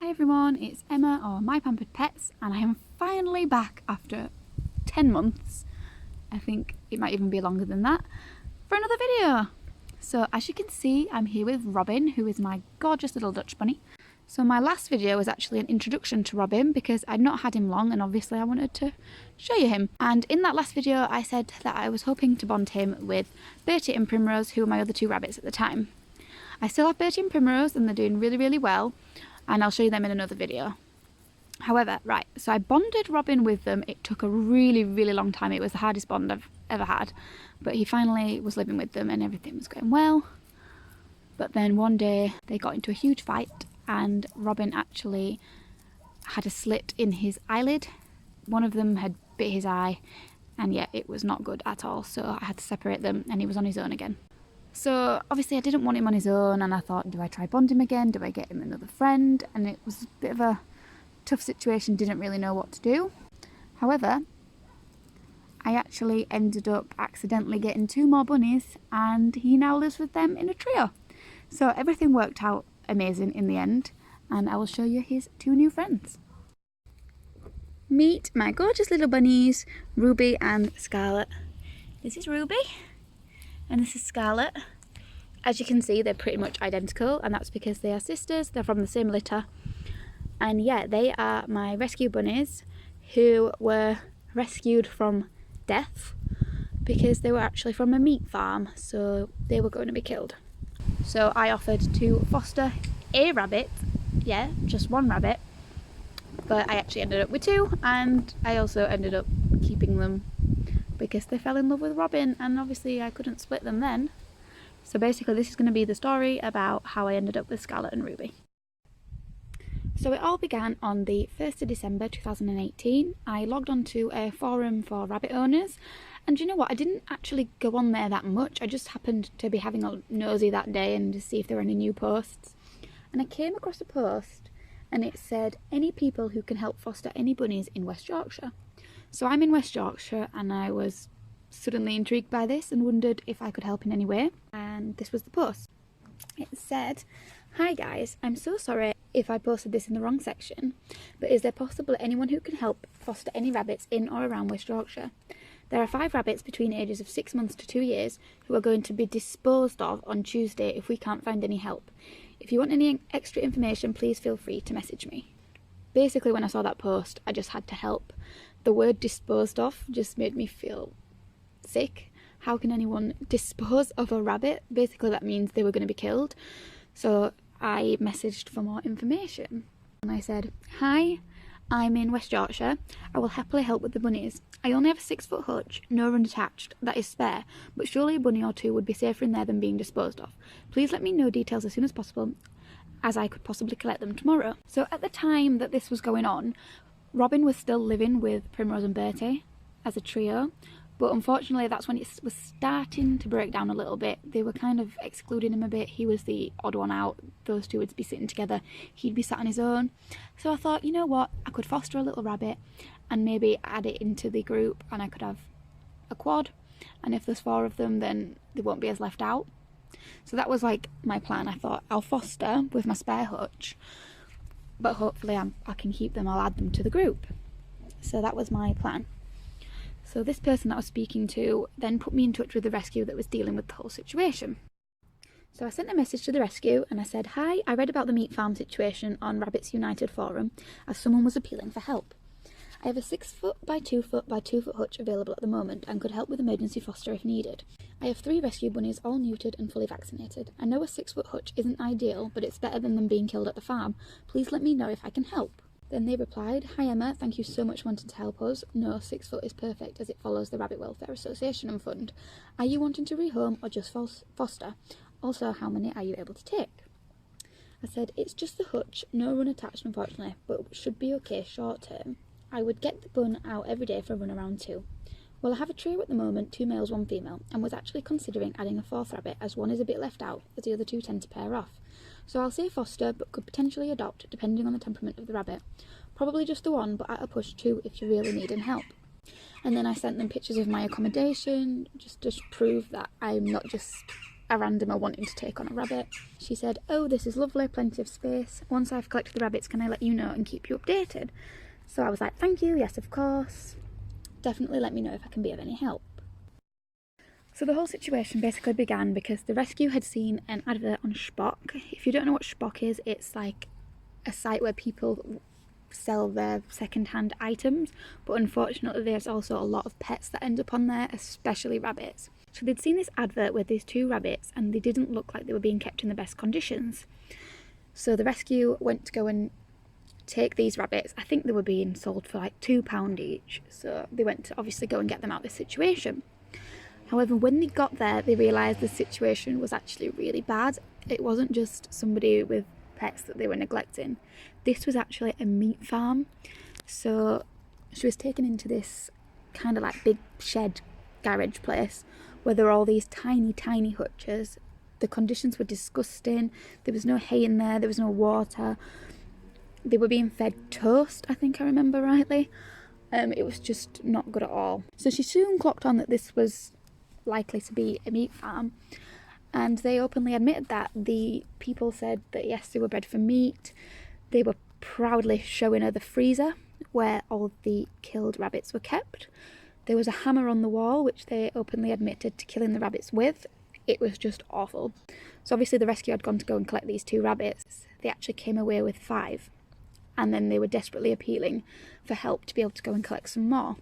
Hi everyone, it's Emma or My Pampered Pets, and I am finally back after 10 months. I think it might even be longer than that, for another video. So as you can see, I'm here with Robin, who is my gorgeous little Dutch bunny. So my last video was actually an introduction to Robin because I'd not had him long and obviously I wanted to show you him. And in that last video I said that I was hoping to bond him with Bertie and Primrose, who were my other two rabbits at the time. I still have Bertie and Primrose and they're doing really well, and I'll show you them in another video. However, right, so I bonded Robin with them. It took a really long time. It was the hardest bond I've ever had, but he finally was living with them and everything was going well. But then one day they got into a huge fight and Robin actually had a slit in his eyelid. One of them had bit his eye, and yeah, it was not good at all, so I had to separate them and he was on his own again. So obviously I didn't want him on his own, and I thought, do I try bond him again? Do I get him another friend? And it was a bit of a tough situation, didn't really know what to do. However, I actually ended up accidentally getting two more bunnies and he now lives with them in a trio. So everything worked out amazing in the end, and I will show you his two new friends. Meet my gorgeous little bunnies, Ruby and Scarlett. This is Ruby. And this is Scarlett. As you can see, they're pretty much identical, and that's because they are sisters. They're from the same litter. And yeah, they are my rescue bunnies who were rescued from death because they were actually from a meat farm, so they were going to be killed. So I offered to foster a rabbit, yeah, just one rabbit, but I actually ended up with two, and I also ended up keeping them because they fell in love with Robin, and obviously I couldn't split them then. So basically this is going to be the story about how I ended up with Scarlett and Ruby. So it all began on the 1st of December 2018. I logged onto a forum for rabbit owners, and you know what, I didn't actually go on there that much. I just happened to be having a nosy that day and to see if there were any new posts, and I came across a post and it said, any people who can help foster any bunnies in West Yorkshire. So I'm in West Yorkshire and I was suddenly intrigued by this and wondered if I could help in any way, and this was the post. It said, "Hi guys, I'm so sorry if I posted this in the wrong section, but is there possible anyone who can help foster any rabbits in or around West Yorkshire? There are 5 rabbits between ages of 6 months to 2 years who are going to be disposed of on Tuesday if we can't find any help. If you want any extra information, please feel free to message me." Basically when I saw that post I just had to help. The word disposed of just made me feel sick. How can anyone dispose of a rabbit? Basically that means they were going to be killed. So I messaged for more information and I said, "Hi, I'm in West Yorkshire. I will happily help with the bunnies. I only have a 6-foot hutch, no run attached, that is spare, but surely a bunny or two would be safer in there than being disposed of. Please let me know details as soon as possible, as I could possibly collect them tomorrow." So at the time that this was going on, Robin was still living with Primrose and Bertie as a trio, but unfortunately that's when it was starting to break down a little bit. They were kind of excluding him a bit. He was the odd one out. Those two would be sitting together, he'd be sat on his own. So I thought, you know what, I could foster a little rabbit and maybe add it into the group, and I could have a quad, and if there's 4 of them then they won't be as left out. So that was like my plan. I thought I'll foster with my spare hutch, but hopefully I can keep them, I'll add them to the group. So that was my plan. So this person that I was speaking to then put me in touch with the rescue that was dealing with the whole situation. So I sent a message to the rescue and I said, "Hi, I read about the meat farm situation on Rabbits United forum as someone was appealing for help. I have a 6-foot by 2-foot by 2-foot hutch available at the moment and could help with emergency foster if needed. I have 3 rescue bunnies all neutered and fully vaccinated. I know a 6-foot hutch isn't ideal, but it's better than them being killed at the farm. Please let me know if I can help." Then they replied, "Hi Emma, thank you so much for wanting to help us. No, 6 foot is perfect as it follows the Rabbit Welfare Association and Fund. Are you wanting to rehome or just foster? Also, how many are you able to take?" I said, "It's just the hutch, no run attached unfortunately, but should be okay short term. I would get the bun out every day for a run around too. Well, I have a trio at the moment, 2 males, 1 female, and was actually considering adding a 4th rabbit as one is a bit left out as the other 2 tend to pair off. So I'll say foster, but could potentially adopt depending on the temperament of the rabbit. Probably just the one, but at a push 2 if you really need any help." And then I sent them pictures of my accommodation just to prove that I'm not just a randomer wanting to take on a rabbit. She said, "Oh, this is lovely, plenty of space. Once I've collected the rabbits, can I let you know and keep you updated?" So I was like, "Thank you, yes of course. Definitely let me know if I can be of any help." So the whole situation basically began because the rescue had seen an advert on Spock. If you don't know what Spock is, it's like a site where people sell their second-hand items, but unfortunately there's also a lot of pets that end up on there, especially rabbits. So they'd seen this advert with these 2 rabbits and they didn't look like they were being kept in the best conditions. So the rescue went to go and take these rabbits. I think they were being sold for like £2 each, so they went to obviously go and get them out of this situation. However, when they got there, they realised the situation was actually really bad. It wasn't just somebody with pets that they were neglecting. This was actually a meat farm. So she was taken into this kind of like big shed garage place where there were all these tiny hutches. The conditions were disgusting. There was no hay in there was no water. They were being fed toast, I think I remember rightly. It was just not good at all. So she soon clocked on that this was likely to be a meat farm, and they openly admitted that. The people said that yes, they were bred for meat. They were proudly showing her the freezer where all the killed rabbits were kept. There was a hammer on the wall which they openly admitted to killing the rabbits with. It was just awful. So obviously the rescue had gone to go and collect these 2 rabbits. They actually came away with 5, and then they were desperately appealing for help to be able to go and collect some more.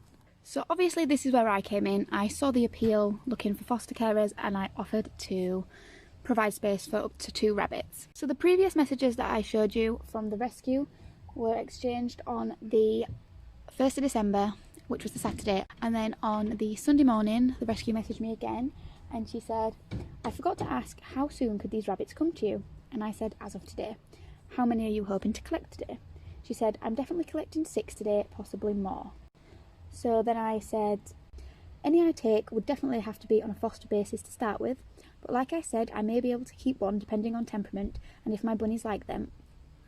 So obviously this is where I came in. I saw the appeal looking for foster carers and I offered to provide space for up to 2 rabbits. So the previous messages that I showed you from the rescue were exchanged on the 1st of December, which was the Saturday, and then on the Sunday morning the rescue messaged me again and she said, "I forgot to ask, how soon could these rabbits come to you?" And I said, "As of today." "How many are you hoping to collect today?" She said, "I'm definitely collecting 6 today, possibly more." So then I said, "Any I take would definitely have to be on a foster basis to start with, but like I said, I may be able to keep one depending on temperament and if my bunnies like them,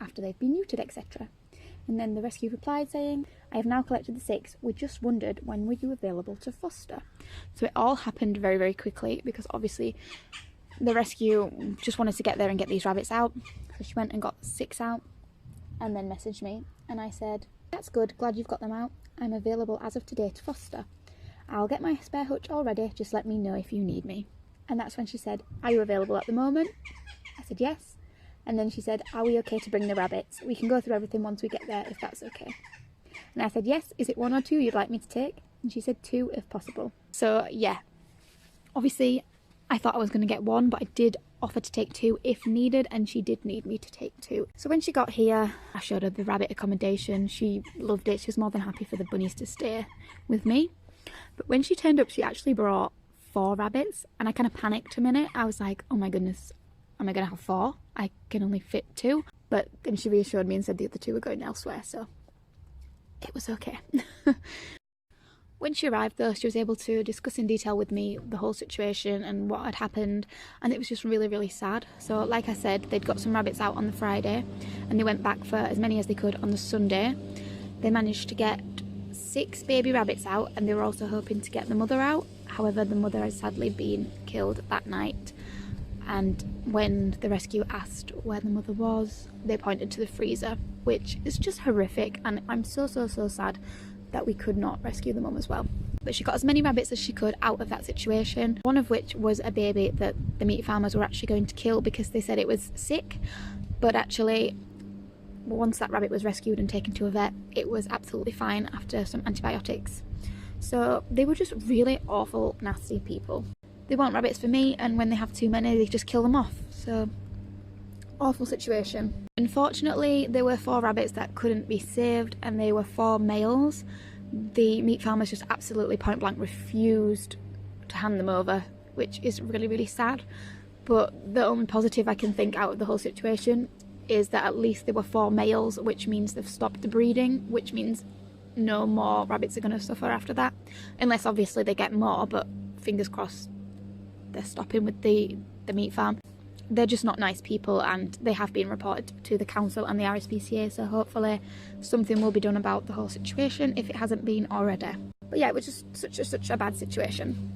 after they've been neutered, etc." And then the rescue replied saying, "I have now collected the 6. We just wondered, when were you available to foster?" So it all happened very quickly because obviously the rescue just wanted to get there and get these rabbits out. So she went and got 6 out and then messaged me, and I said, "That's good, glad you've got them out. I'm available as of today to foster. I'll get my spare hutch all ready, just let me know if you need me." And that's when she said, "Are you available at the moment?" I said yes. And then she said, "Are we okay to bring the rabbits? We can go through everything once we get there if that's okay." And I said yes. "Is it 1 or 2 you'd like me to take?" And she said 2 if possible. So yeah, obviously I thought I was going to get 1, but I did offer to take 2 if needed, and she did need me to take 2. So when she got here, I showed her the rabbit accommodation. She loved it. She was more than happy for the bunnies to stay with me. But when she turned up, she actually brought 4 rabbits, and I kind of panicked a minute. I was like, oh my goodness, am I going to have 4? I can only fit 2. But then she reassured me and said the other 2 were going elsewhere, so it was okay. When she arrived though, she was able to discuss in detail with me the whole situation and what had happened, and it was just really sad. So like I said, they'd got some rabbits out on the Friday and they went back for as many as they could on the Sunday. They managed to get 6 baby rabbits out, and they were also hoping to get the mother out. However, the mother had sadly been killed that night, and when the rescue asked where the mother was, they pointed to the freezer, which is just horrific, and I'm so sad that we could not rescue the mum as well. But she got as many rabbits as she could out of that situation, one of which was a baby that the meat farmers were actually going to kill because they said it was sick. But actually, once that rabbit was rescued and taken to a vet, it was absolutely fine after some antibiotics. So they were just really awful, nasty people. They want rabbits for meat, and when they have too many, they just kill them off. So awful situation. Unfortunately, there were 4 rabbits that couldn't be saved, and they were 4 males. The meat farmers just absolutely point blank refused to hand them over, which is really sad. But the only positive I can think out of the whole situation is that at least there were 4 males, which means they've stopped the breeding, which means no more rabbits are going to suffer after that, unless obviously they get more, but fingers crossed they're stopping with the meat farm. They're just not nice people, and they have been reported to the council and the RSPCA, so hopefully something will be done about the whole situation if it hasn't been already. But yeah, it was just such a bad situation.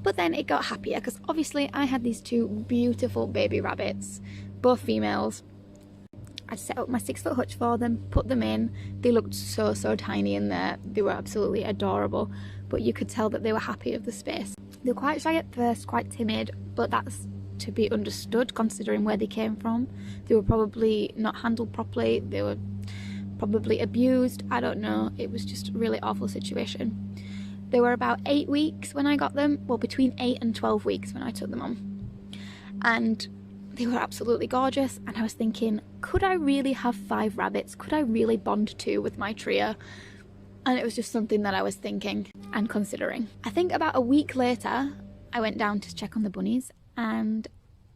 But then it got happier because obviously I had these two beautiful baby rabbits, both females. I set up my 6-foot hutch for them, put them in. They looked so tiny in there. They were absolutely adorable, but you could tell that they were happy of the space. They were quite shy at first, quite timid, but that's to be understood considering where they came from. They were probably not handled properly. They were probably abused. I don't know. It was just a really awful situation. They were about 8 weeks when I got them. Well, between 8 and 12 weeks when I took them on. And they were absolutely gorgeous. And I was thinking, could I really have 5 rabbits? Could I really bond 2 with my trio? And it was just something that I was thinking and considering. I think about a week later, I went down to check on the bunnies and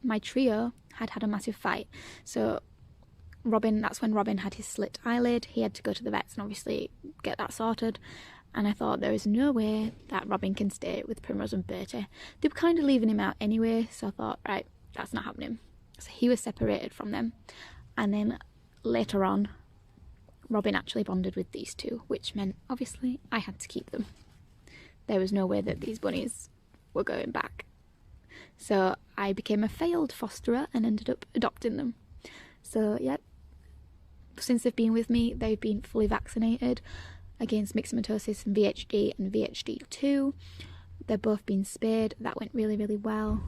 my trio had a massive fight. So Robin, that's when Robin had his slit eyelid. He had to go to the vets and obviously get that sorted. And I thought there is no way that Robin can stay with Primrose and Bertie. They were kind of leaving him out anyway, so I thought, right, that's not happening. So he was separated from them. And then later on, Robin actually bonded with these two, which meant obviously I had to keep them. There was no way that these bunnies were going back. So I became a failed fosterer and ended up adopting them. So yeah, since they've been with me, they've been fully vaccinated against myxomatosis and VHD and VHD2. They've both been spayed. That went really well.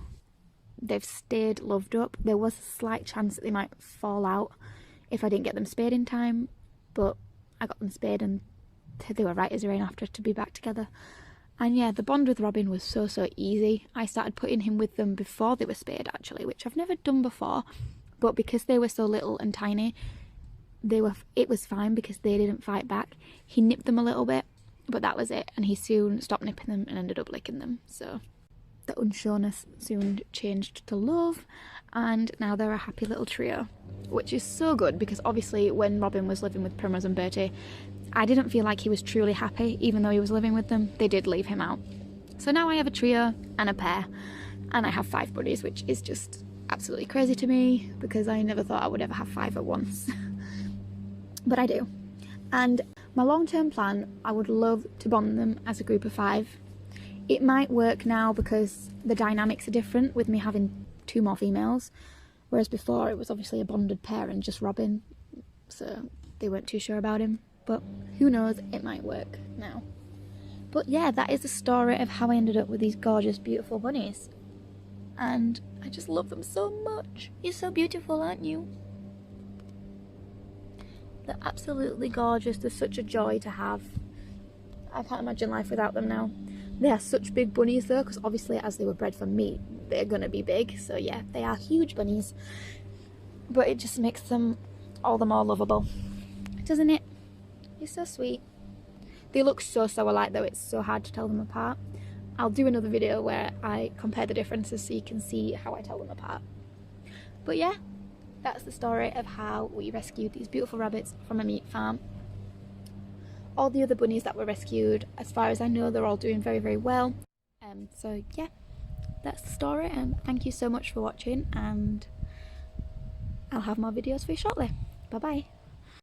They've stayed loved up. There was a slight chance that they might fall out if I didn't get them spayed in time, but I got them spayed and they were right as rain after to be back together. And yeah, the bond with Robin was so easy. I started putting him with them before they were spayed actually, which I've never done before, but because they were so little and tiny, it was fine because they didn't fight back. He nipped them a little bit, but that was it, and he soon stopped nipping them and ended up licking them. So the unsureness soon changed to love, and now they're a happy little trio, which is so good because obviously when Robin was living with Primrose and Bertie, I didn't feel like he was truly happy even though he was living with them. They did leave him out. So now I have a trio and a pair, and I have 5 bunnies, which is just absolutely crazy to me because I never thought I would ever have 5 at once. But I do. And my long-term plan, I would love to bond them as a group of 5. It might work now because the dynamics are different with me having 2 more females, whereas before it was obviously a bonded pair and just Robin, so they weren't too sure about him. But who knows, it might work now. But yeah, that is the story of how I ended up with these gorgeous, beautiful bunnies. And I just love them so much. You're so beautiful, aren't you? They're absolutely gorgeous. They're such a joy to have. I can't imagine life without them now. They are such big bunnies though, because obviously as they were bred for meat, they're going to be big. So yeah, they are huge bunnies. But it just makes them all the more lovable, doesn't it? You're so sweet. They look so alike though, it's so hard to tell them apart. I'll do another video where I compare the differences so you can see how I tell them apart. But yeah, that's the story of how we rescued these beautiful rabbits from a meat farm. All the other bunnies that were rescued, as far as I know, they're all doing very well. So yeah, that's the story, and thank you so much for watching, and I'll have more videos for you shortly. Bye bye.